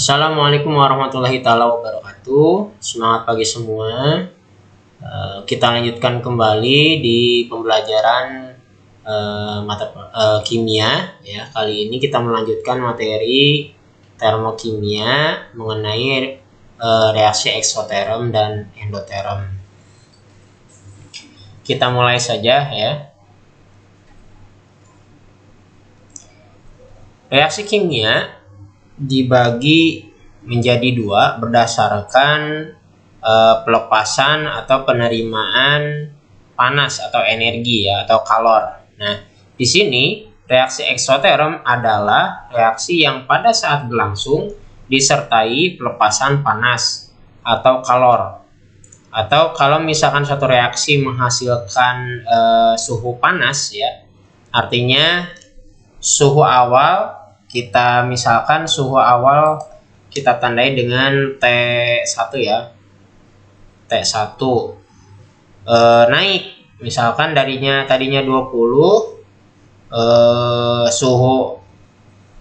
Assalamualaikum warahmatullahi taala wabarakatuh. Semangat pagi semua. Kita lanjutkan kembali di pembelajaran mata kimia ya. Kali ini kita melanjutkan materi termokimia mengenai reaksi eksoterm dan endoterm. Kita mulai saja ya. Reaksi kimia dibagi menjadi dua berdasarkan pelepasan atau penerimaan panas atau energi ya atau kalor. Nah, di sini reaksi eksoterm adalah reaksi yang pada saat berlangsung disertai pelepasan panas atau kalor. Atau kalau misalkan suatu reaksi menghasilkan suhu panas ya, artinya suhu awal kita misalkan suhu awal kita tandai dengan T1 ya. T1 naik misalkan tadinya 20, suhu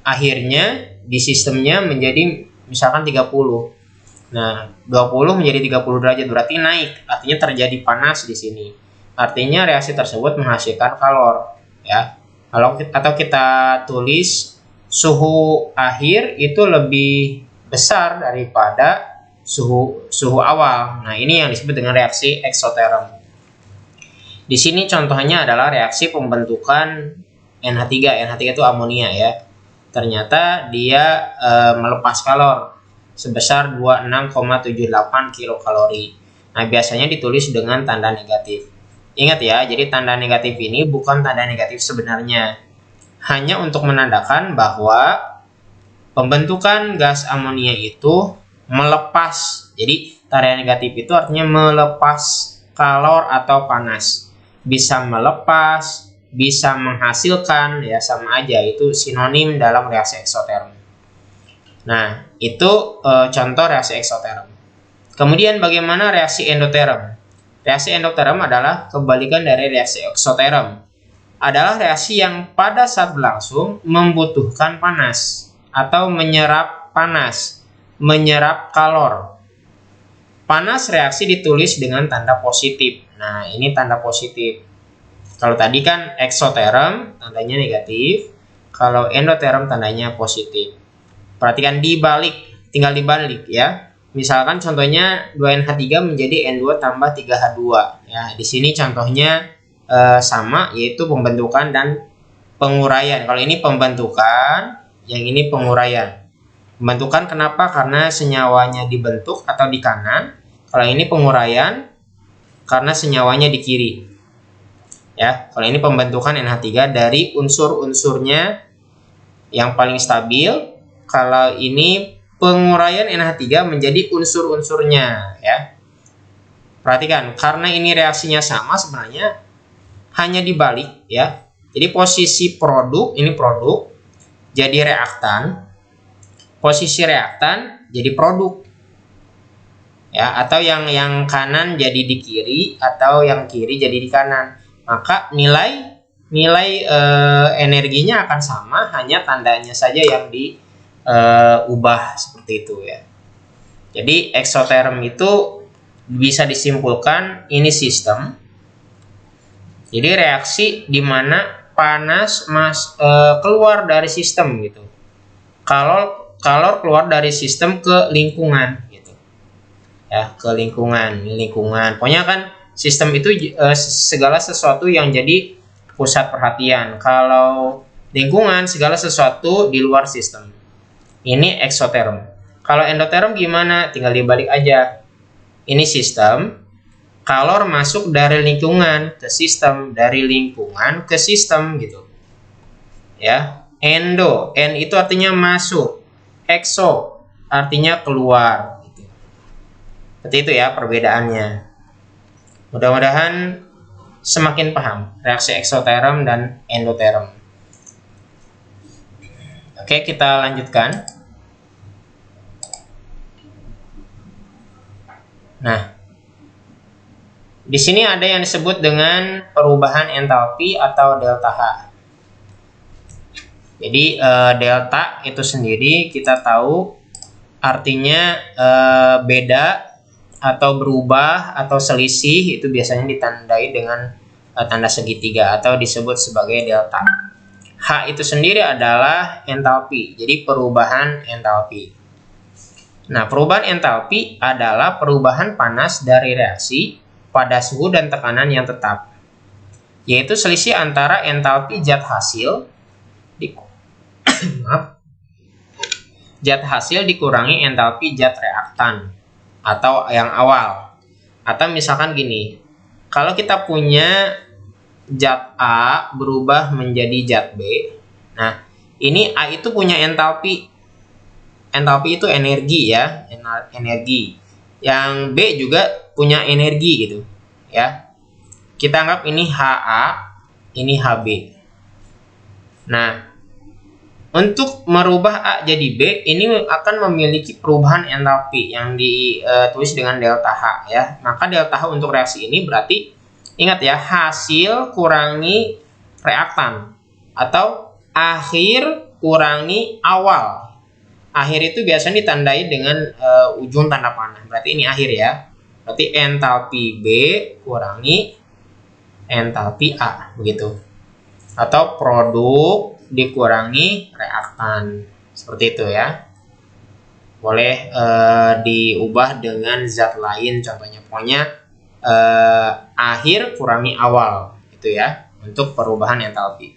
akhirnya di sistemnya menjadi misalkan 30. Nah, 20 menjadi 30 derajat berarti naik, artinya terjadi panas di sini. Artinya reaksi tersebut menghasilkan kalor ya. Atau kita tulis suhu akhir itu lebih besar daripada suhu awal. Nah, ini yang disebut dengan reaksi eksoterm. Di sini contohnya adalah reaksi pembentukan NH3. NH3 itu amonia ya. Ternyata dia melepas kalor sebesar 26,78 kilokalori. Nah, biasanya ditulis dengan tanda negatif. Ingat ya, jadi tanda negatif ini bukan tanda negatif sebenarnya. Hanya untuk menandakan bahwa pembentukan gas amonia itu melepas. Jadi tanda negatif itu artinya melepas kalor atau panas. Bisa melepas, bisa menghasilkan, ya sama aja, itu sinonim dalam reaksi eksoterm. Nah, itu contoh reaksi eksoterm. Kemudian bagaimana reaksi endoterm? Reaksi endoterm adalah kebalikan dari reaksi eksoterm. Adalah reaksi yang pada saat berlangsung membutuhkan panas atau menyerap panas, menyerap kalor. Panas reaksi ditulis dengan tanda positif. Nah, ini tanda positif. Kalau tadi kan eksoterm tandanya negatif, kalau endoterm tandanya positif. Perhatikan tinggal dibalik ya. Misalkan contohnya 2NH3 menjadi N2 tambah 3H2. Ya, di sini contohnya sama, yaitu pembentukan dan penguraian. Kalau ini pembentukan, yang ini penguraian. Pembentukan kenapa? Karena senyawanya dibentuk atau di kanan. Kalau ini penguraian karena senyawanya di kiri. Ya, kalau ini pembentukan NH3 dari unsur-unsurnya yang paling stabil. Kalau ini penguraian NH3 menjadi unsur-unsurnya ya. Perhatikan, karena ini reaksinya sama sebenarnya hanya dibalik ya. Jadi posisi produk, ini produk jadi reaktan, posisi reaktan jadi produk. Ya, atau yang kanan jadi di kiri atau yang kiri jadi di kanan. Maka nilai energinya akan sama, hanya tandanya saja yang diubah seperti itu ya. Jadi eksoterm itu bisa disimpulkan ini sistem. Jadi reaksi di mana panas keluar dari sistem gitu. Kalor keluar dari sistem ke lingkungan gitu. Ya, ke lingkungan. Pokoknya kan sistem itu segala sesuatu yang jadi pusat perhatian. Kalau lingkungan segala sesuatu di luar sistem. Ini eksoterm. Kalau endoterm gimana? Tinggal dibalik aja. Ini sistem. Kalor masuk dari lingkungan ke sistem, dari lingkungan ke sistem gitu. Ya, endo, N itu artinya masuk, exo artinya keluar gitu. Seperti itu ya perbedaannya. Mudah-mudahan semakin paham reaksi eksoterm dan endoterm. Oke, kita lanjutkan. Nah, di sini ada yang disebut dengan perubahan entalpi atau delta H. Jadi delta itu sendiri kita tahu artinya beda atau berubah atau selisih, itu biasanya ditandai dengan tanda segitiga atau disebut sebagai delta. H itu sendiri adalah entalpi, jadi perubahan entalpi. Nah, perubahan entalpi adalah perubahan panas dari reaksi pada suhu dan tekanan yang tetap, yaitu selisih antara entalpi zat hasil zat hasil dikurangi entalpi zat reaktan atau yang awal. Atau misalkan gini, kalau kita punya zat A berubah menjadi zat B, nah ini A itu punya entalpi. Entalpi itu energi ya, energi. Yang B juga punya energi gitu ya. Kita anggap ini HA, ini HB. Nah, untuk merubah A jadi B, ini akan memiliki perubahan entalpi yang ditulis dengan delta H ya. Maka delta H untuk reaksi ini berarti, ingat ya, hasil kurangi reaktan atau akhir kurangi awal. Akhir itu biasanya ditandai dengan ujung tanda panah. Berarti ini akhir ya. Berarti entalpi B kurangi entalpi A begitu. Atau produk dikurangi reaktan. Seperti itu ya. Boleh diubah dengan zat lain, contohnya pokoknya akhir kurangi awal itu ya, untuk perubahan entalpi.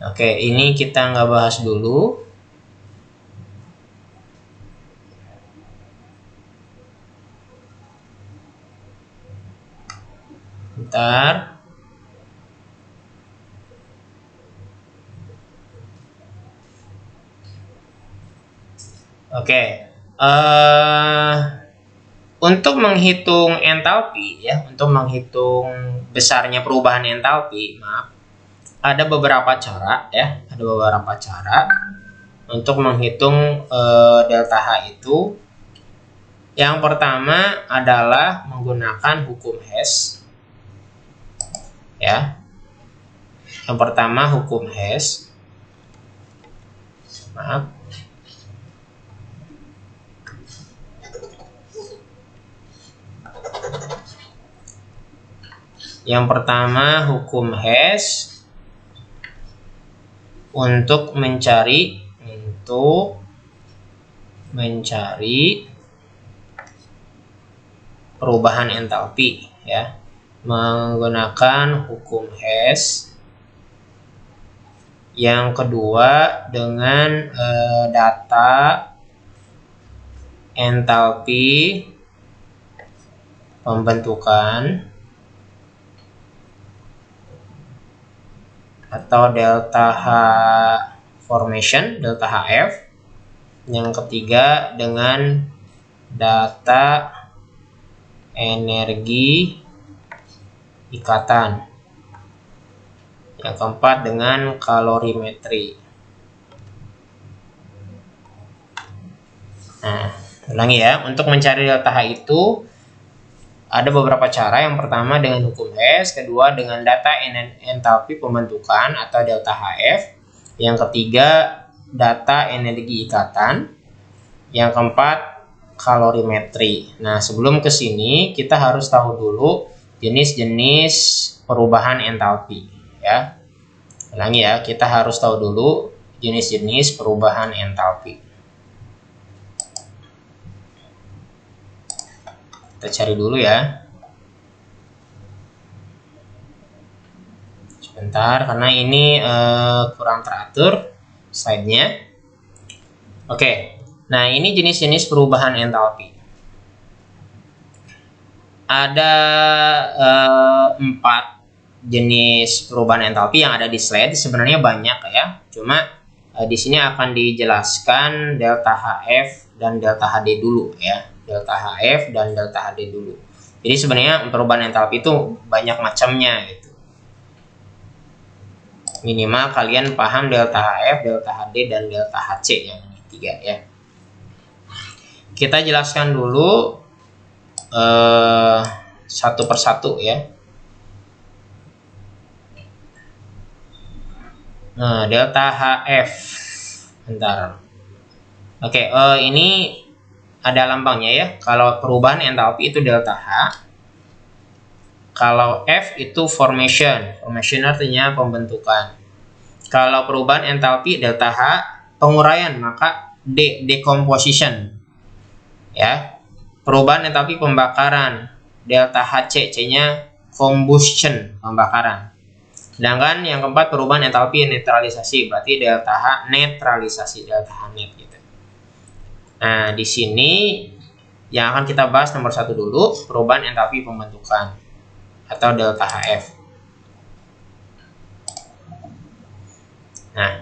Oke, ini kita nggak bahas dulu. Bentar. Oke, untuk menghitung entalpi ya, untuk menghitung besarnya perubahan entalpi, ada beberapa cara ya, ada beberapa cara untuk menghitung delta H itu. Yang pertama adalah menggunakan hukum Hess ya. Yang pertama hukum Hess. Yang pertama hukum Hess untuk mencari perubahan entalpi ya, menggunakan hukum Hess. Yang kedua dengan data entalpi pembentukan atau delta H formation, delta HF. Yang ketiga dengan data energi ikatan. Yang keempat dengan kalorimetri. Nah, ulangi ya, untuk mencari delta H itu ada beberapa cara. Yang pertama dengan hukum Hess, kedua dengan data entalpi pembentukan atau delta HF, yang ketiga data energi ikatan, yang keempat kalorimetri. Nah, sebelum ke sini kita harus tahu dulu jenis-jenis perubahan entalpi ya. Ulangi ya, kita harus tahu dulu jenis-jenis perubahan entalpi. Kita cari dulu ya. Sebentar, karena ini kurang teratur slide-nya. Oke, nah ini jenis-jenis perubahan entalpi. Ada 4 jenis perubahan entalpi yang ada di slide. Sebenarnya banyak ya, cuma di sini akan dijelaskan delta HF dan delta HD dulu ya. Delta HF dan delta HD dulu. Jadi sebenarnya perubahan entalpi itu banyak macamnya gitu. Minimal kalian paham delta HF, delta HD, dan delta HC, yang ini 3 ya. Kita jelaskan dulu satu persatu ya. Nah, delta HF. Bentar. Oke, ini ada lambangnya ya. Kalau perubahan entalpi itu delta H. Kalau F itu formation. Formation artinya pembentukan. Kalau perubahan entalpi delta H, penguraian, maka D, decomposition. Ya. Perubahan entalpi pembakaran, delta HC, C-nya combustion, pembakaran. Sedangkan yang keempat perubahan entalpi netralisasi, berarti delta H netralisasi, delta H net gitu. Nah, di sini yang akan kita bahas nomor 1 dulu, perubahan entalpi pembentukan atau delta HF. Nah,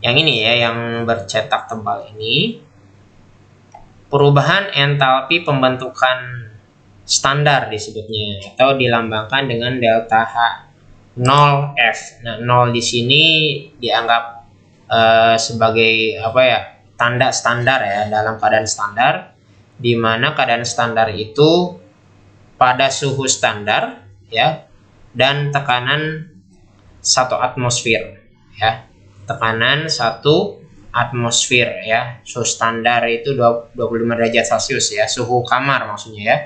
yang ini ya, yang bercetak tebal ini, perubahan entalpi pembentukan standar disebutnya, atau dilambangkan dengan delta H 0F. Nah, 0 di sini dianggap sebagai apa ya? Tanda standar ya, dalam keadaan standar, di mana keadaan standar itu pada suhu standar ya, dan tekanan 1 atmosfer ya. Tekanan 1 atmosfer ya. Suhu standar itu 25 derajat Celcius ya, suhu kamar maksudnya ya.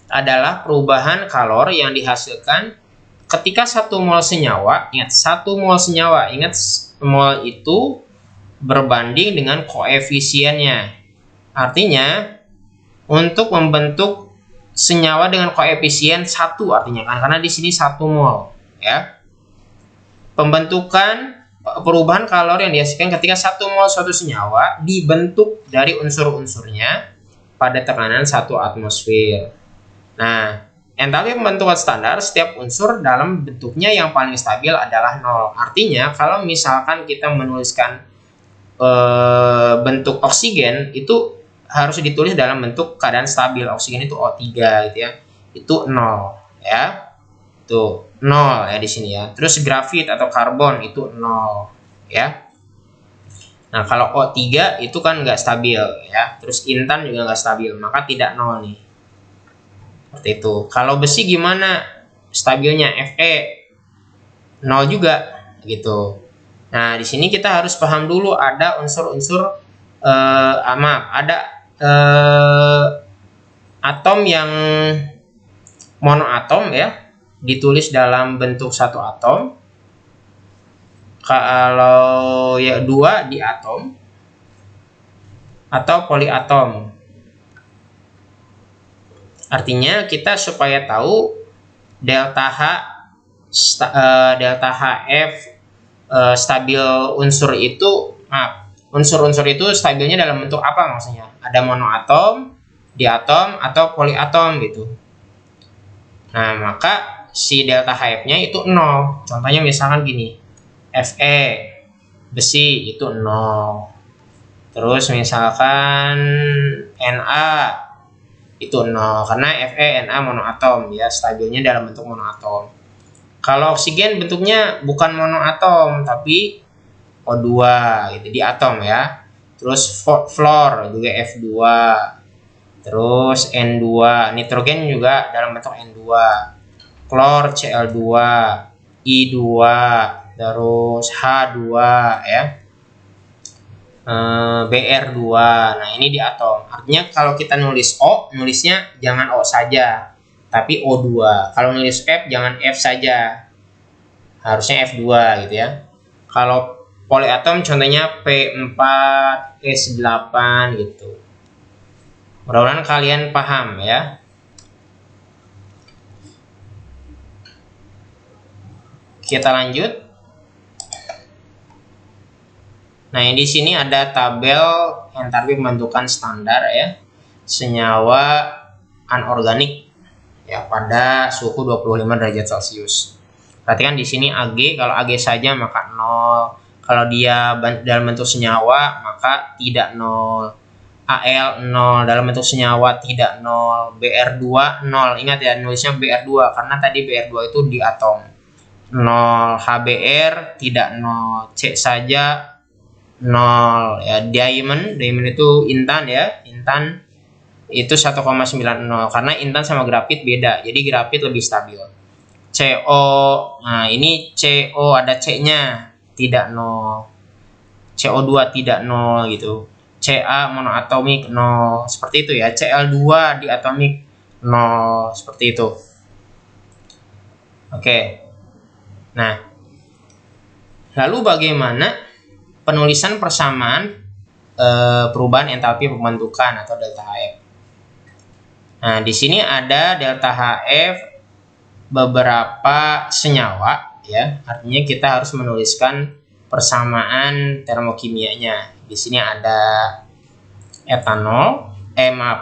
Adalah perubahan kalor yang dihasilkan ketika 1 mol senyawa, ingat 1 mol senyawa, ingat mol itu berbanding dengan koefisiennya. Artinya untuk membentuk senyawa dengan koefisien 1 artinya kan, karena di sini 1 mol ya. Pembentukan perubahan kalor yang dihasilkan ketika 1 mol suatu senyawa dibentuk dari unsur-unsurnya pada tekanan 1 atmosfer. Nah, entalpi pembentukan standar setiap unsur dalam bentuknya yang paling stabil adalah 0. Artinya kalau misalkan kita menuliskan bentuk oksigen itu harus ditulis dalam bentuk keadaan stabil. Oksigen itu O3 gitu ya. Itu 0 ya. Tuh 0 ya di sini ya. Terus grafit atau karbon itu 0 ya. Nah, kalau O3 itu kan nggak stabil ya. Terus intan juga nggak stabil, maka tidak 0 nih. Seperti itu. Kalau besi gimana stabilnya? Fe 0 juga gitu. Nah, di sini kita harus paham dulu ada unsur-unsur ada atom yang monoatom ya, ditulis dalam bentuk 1 atom. Kalau ya 2 diatom atau poliatom. Artinya kita supaya tahu delta HF stabil unsur itu, unsur-unsur itu stabilnya dalam bentuk apa maksudnya? Ada monoatom, diatom atau poliatom gitu. Nah, maka si delta HF-nya itu 0. Contohnya misalkan gini. Fe besi itu 0. Terus misalkan Na itu 0 karena Fe Na monoatom ya, stabilnya dalam bentuk monoatom. Kalau oksigen bentuknya bukan monoatom tapi O2 gitu, di atom ya. Terus fluor juga F2. Terus N2, nitrogen juga dalam bentuk N2. Klor Cl2, I2, terus H2 ya. Br2. Nah, ini di atom. Artinya kalau kita nulis O, nulisnya jangan O saja, tapi O2. Kalau nulis F, jangan F saja. Harusnya F2 gitu ya. Kalau poliatom contohnya P4, S8 gitu. Mudah-mudahan kalian paham ya. Kita lanjut. Nah, di sini ada tabel entalpi pembentukan standar ya, senyawa anorganik ya pada suhu 25 derajat Celcius. Perhatikan di sini Ag, kalau Ag saja maka 0. Kalau dia dalam bentuk senyawa maka tidak 0. Al 0, dalam bentuk senyawa tidak 0. Br2 0. Ingat ya, nulisnya Br2 karena tadi Br2 itu di atom. 0. HBr tidak 0. C saja 0 ya. Diamond itu intan ya, Intan itu 1,90 karena Intan sama grafit beda, jadi grafit lebih stabil. CO, nah ini CO ada C-nya tidak 0, CO2 tidak 0 gitu, Ca monoatomik 0 seperti itu ya, Cl2 diatomik 0 seperti itu. Oke. Nah, lalu bagaimana penulisan persamaan perubahan entalpi pembentukan atau delta Hf? Nah, di sini ada delta Hf beberapa senyawa ya. Artinya kita harus menuliskan persamaan termokimianya. Di sini ada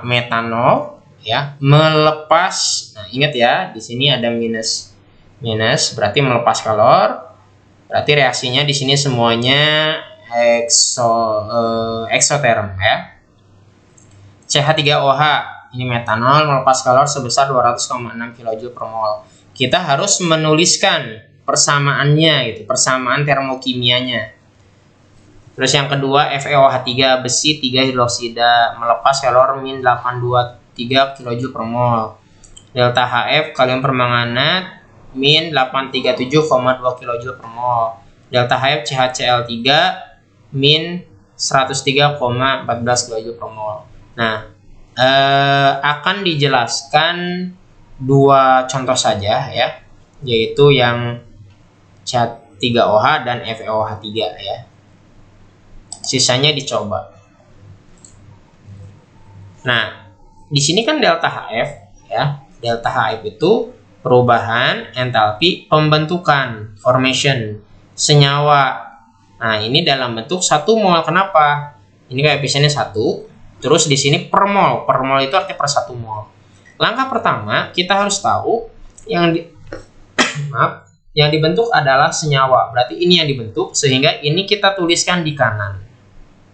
metanol ya, melepas. Nah, ingat ya, di sini ada minus berarti melepas kalor. Berarti reaksinya di sini semuanya eksoterm ya. CH3OH ini metanol melepas kalor sebesar 200,6 kJ per mol. Kita harus menuliskan persamaannya gitu, persamaan termokimianya. Terus yang kedua FeOH3 besi 3 hidroksida melepas kalor min 823 kJ per mol. Delta Hf kalium permanganat min 837,2 kJ per mol. Delta Hf CHCl3 min 103,14 kJ per mol. Nah, akan dijelaskan dua contoh saja ya, yaitu yang CH3OH dan FeOH3 ya. Sisanya dicoba. Nah, di sini kan delta Hf ya. Delta Hf itu perubahan entalpi pembentukan formation senyawa. Nah, ini dalam bentuk 1 mol. Kenapa? Ini koefisiennya 1. Terus di sini per mol. Per mol itu artinya per 1 mol. Langkah pertama, kita harus tahu yang yang dibentuk adalah senyawa. Berarti ini yang dibentuk, sehingga ini kita tuliskan di kanan.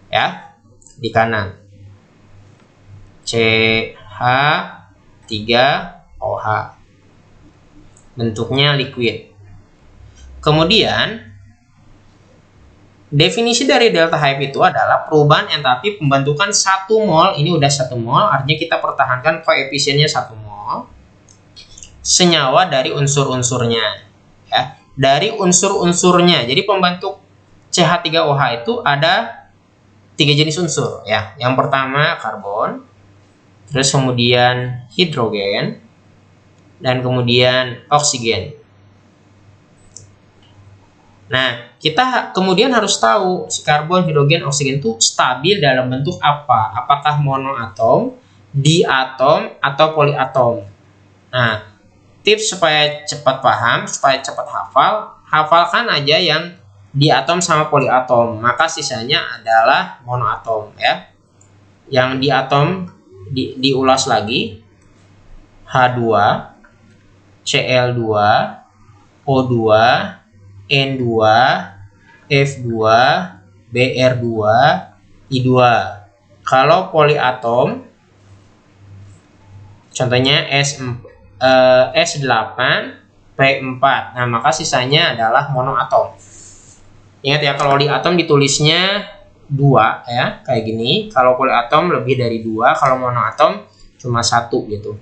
Ya, di kanan. CH3OH. Bentuknya liquid. Kemudian definisi dari delta Hf itu adalah perubahan entalpi pembentukan 1 mol. Ini udah 1 mol, artinya kita pertahankan koefisiennya 1 mol. Senyawa dari unsur-unsurnya ya. Dari unsur-unsurnya. Jadi pembentuk CH3OH itu ada 3 jenis unsur ya. Yang pertama karbon, terus kemudian hidrogen, dan kemudian oksigen. Nah, kita kemudian harus tahu si karbon, hidrogen, oksigen itu stabil dalam bentuk apa? Apakah monoatom, diatom, atau poliatom? Nah, tips supaya cepat paham, supaya cepat hafal, hafalkan aja yang diatom sama poliatom, maka sisanya adalah monoatom ya. Yang diatom diulas lagi, H2, Cl2, O2, N2, F2, Br2, I2. Kalau poliatom, contohnya S8, P4. Nah, maka sisanya adalah monoatom. Ingat ya, kalau di atom ditulisnya 2 ya, kayak gini. Kalau poliatom lebih dari 2, kalau monoatom cuma 1 gitu.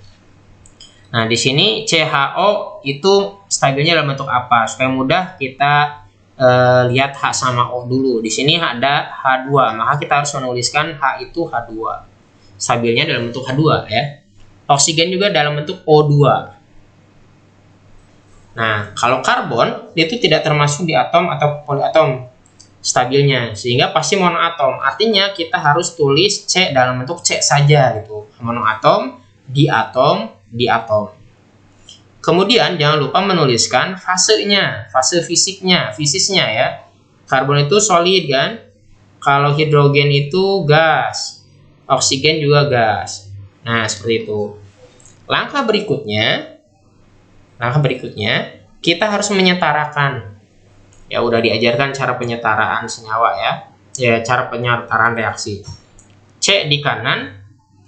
Nah, di sini CHO itu stabilnya dalam bentuk apa? Supaya mudah kita lihat H sama O dulu. Di sini ada H2, maka kita harus menuliskan H itu H2. Stabilnya dalam bentuk H2 ya. Oksigen juga dalam bentuk O2. Nah, kalau karbon itu tidak termasuk di atom atau poliatom stabilnya, sehingga pasti monoatom. Artinya kita harus tulis C dalam bentuk C saja gitu. Monoatom, diatom, diatom. Kemudian jangan lupa menuliskan fasenya, fase fisisnya ya. Karbon itu solid kan? Kalau hidrogen itu gas. Oksigen juga gas. Nah, seperti itu. Langkah berikutnya kita harus menyetarakan. Ya udah diajarkan cara penyetaraan senyawa ya. Ya, cara penyetaraan reaksi. C di kanan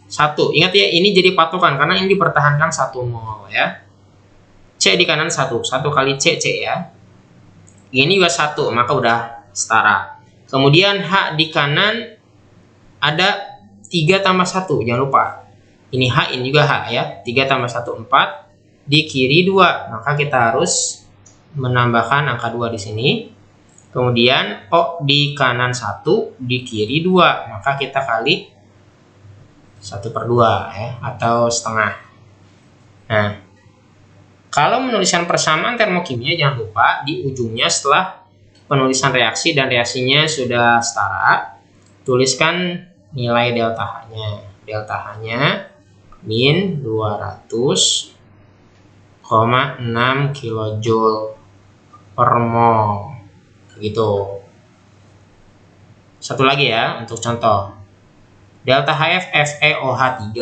1. Ingat ya, ini jadi patokan karena ini dipertahankan 1 mol ya. C di kanan 1 kali C ya. Ini juga 1, maka udah setara. Kemudian H di kanan ada 3 tambah 1, jangan lupa. Ini H, ini juga H ya. 3 tambah 1, 4. Di kiri 2, maka kita harus menambahkan angka 2 di sini. Kemudian O di kanan 1, di kiri 2, maka kita kali 1/2 ya, atau setengah. Nah, kalau menuliskan persamaan termokimia, jangan lupa di ujungnya setelah penulisan reaksi dan reaksinya sudah setara, tuliskan nilai delta H-nya. Delta H-nya min 200,6 kJ per mol. Gitu. Satu lagi ya untuk contoh. Delta HF FeOH3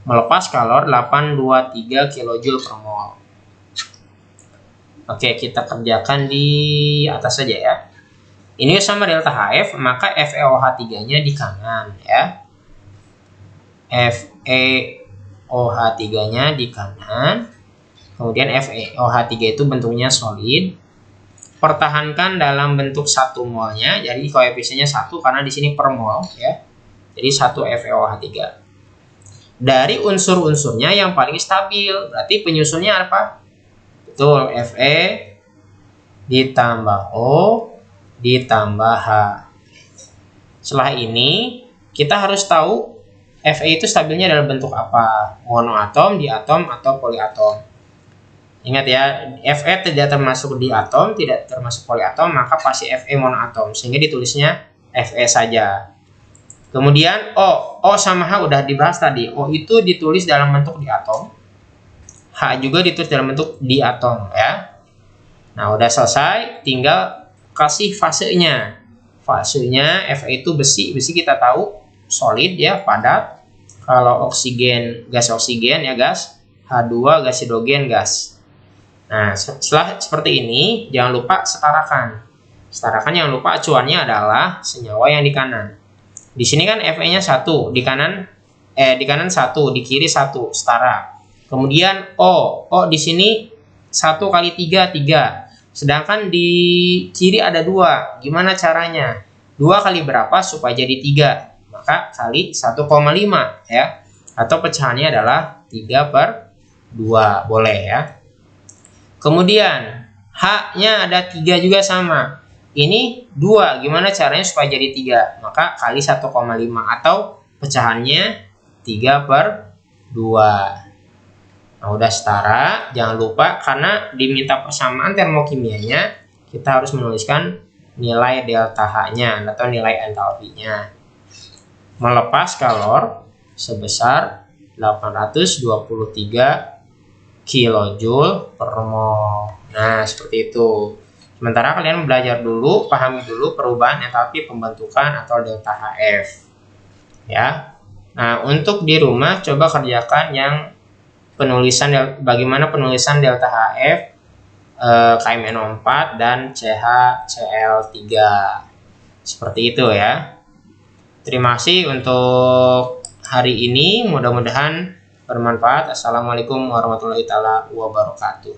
melepas kalor 823 kJ per mol. Oke, kita kerjakan di atas saja ya. Ini sama delta HF, maka FeOH3-nya di kanan ya. FeOH3-nya di kanan. Kemudian FeOH3 itu bentuknya solid. Pertahankan dalam bentuk 1 molnya, jadi koefisiennya 1 karena di sini per mol ya. Jadi 1 FeOH3. Dari unsur-unsurnya yang paling stabil, berarti penyusunnya apa? Betul, Fe ditambah O ditambah H. Setelah ini kita harus tahu Fe itu stabilnya dalam bentuk apa? Monoatom, diatom, atau poliatom. Ingat ya, Fe tidak termasuk diatom, tidak termasuk poliatom, maka pasti Fe monoatom, sehingga ditulisnya Fe saja. Kemudian O sama H udah dibahas tadi. O itu ditulis dalam bentuk diatom, H juga ditulis dalam bentuk diatom ya. Nah, udah selesai, tinggal kasih fasenya. Fasenya Fe itu besi kita tahu solid ya, padat. Kalau oksigen, gas oksigen ya gas, H2 gas hidrogen gas. Nah, setelah seperti ini, jangan lupa setarakan. Setarakan, jangan lupa acuannya adalah senyawa yang di kanan. Di sini kan Fe-nya 1, di kanan 1, di kiri 1, setara. Kemudian O di sini 1 kali 3, 3. Sedangkan di kiri ada 2. Gimana caranya? 2 kali berapa supaya jadi 3? Maka kali 1,5 ya. Atau pecahannya adalah 3/2. Boleh ya. Kemudian H-nya ada 3 juga sama. Ini 2. Gimana caranya supaya jadi 3? Maka kali 1,5 atau pecahannya 3/2. Nah, udah setara. Jangan lupa karena diminta persamaan termokimianya, kita harus menuliskan nilai delta H-nya atau nilai entalpinya. Melepas kalor sebesar 823 kilojoule per mol. Nah, seperti itu. Sementara kalian belajar dulu, pahami dulu perubahan entalpi pembentukan atau delta HF. Ya. Nah, untuk di rumah coba kerjakan yang bagaimana penulisan delta HF KMNO4 dan CHCl3. Seperti itu ya. Terima kasih untuk hari ini, mudah-mudahan bermanfaat. Assalamualaikum warahmatullahi wabarakatuh.